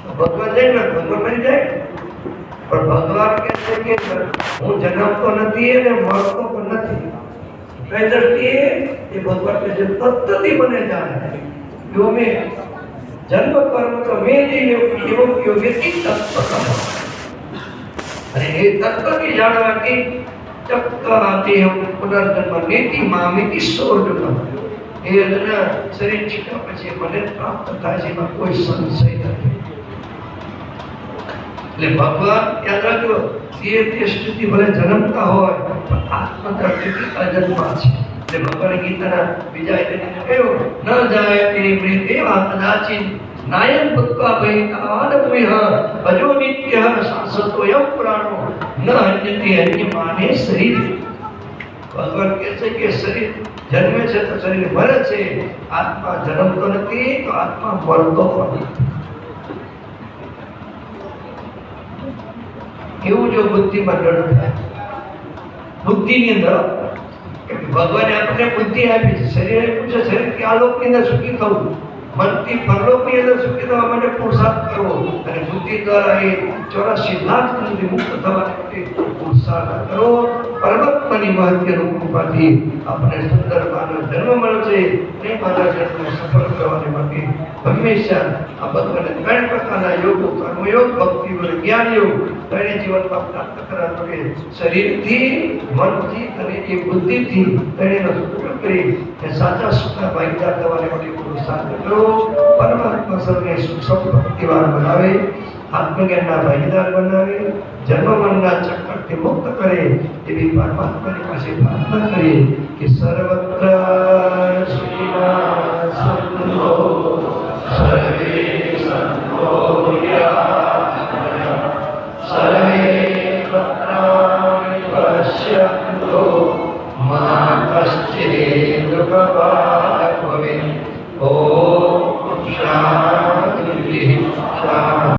ભગવાન જાય ને ભગવાન મરી જાય, પણ ભગવાન કહે છે કે હું જન્મતો નથી અને મરતો પણ નથી. કઈ દ્રષ્ટિએ એ ભગવાન કહે છે તત્વથી મને જાણે. જો મેં જન્મ કર્મ તો મેં જે યોગ્ય તત્વ અને એ તત્વથી જાણવાથી ચક્કરાતી પુનર્જન્મ નીતિ મામિતિ સોર્જન એ શરીર છીટા પછી મને પ્રાપ્ત થાય છે, એમાં કોઈ સંશય નથી. એટલે ભગવાન યાદ રાખજો, તે સ્થિતિ ભલે જન્મતા હોય પણ આત્મદ્રષ્ટિથી અજન્મા છે. એટલે ભગવાન ગીતાના બીજા અધ્યાયમાં કહ્યું ન જાય તે મૃતેવા કદાચિન નાયન ભક્વા ભૈતાન મુહ ભજો નિત્ય શાશ્વતો યમ પુરાણો ન અન્યતે અન્ય માને શરીર. ભગવાન કહે છે કે શરીર જન્મે છે તો શરીર મરે છે, આત્મા જન્મતો નથી તો આત્મા મરતો પણ નથી. એવું જો બુદ્ધિમાં દૃઢ થાય, બુદ્ધિની અંદર ભગવાને આપણને બુદ્ધિ આપી છે, શરીરે પૂછે શરીર કે આ લોકની અંદર સુખી થવું, મનથી પરલોકની અંદર સુખી થવા માટે પુરુષાર્થ કરવો, અને બુદ્ધિ દ્વારા એ 84 લાખ સુધી મુક્ત થવા માટે પુરુષાર્થ કરવો. પરમાત્માની મહત્ય રૂપમાંથી આપણને સુંદર માનવ જન્મ મળ્યો છે. એ માનવ જન્મ સફળ કરવાને માટે હંમેશા આ ભગવાને 3 પ્રકારના યોગો, કર્મયોગ, ભક્તિ યોગ, જ્ઞાન યોગ ત્રણે જીવનમાં પ્રાપ્ત કરવા માટે શરીરથી, મનથી અને એ બુદ્ધિથી ત્રણેયનો ઉપયોગ કરી સાચા સુખના ભાગીદાર થવાને માટે પુરુષાર્થ કરો. પરમાત્મા સર્વને સુખ ભક્તિવાન બનાવે, આત્મજ્ઞાનના ભાગીદાર બનાવે, જન્મ મરણના ચક્કરથી મુક્ત કરે એવી પરમાત્માની પાસે પ્રાર્થના કરીએ કે સર્વત્ર શ્રીના સંતો સર્વે સંતો સર્વે પત્રાણિ પશ્યન્તો મા કશ્ચિદેવ ભવેत्. ઓમ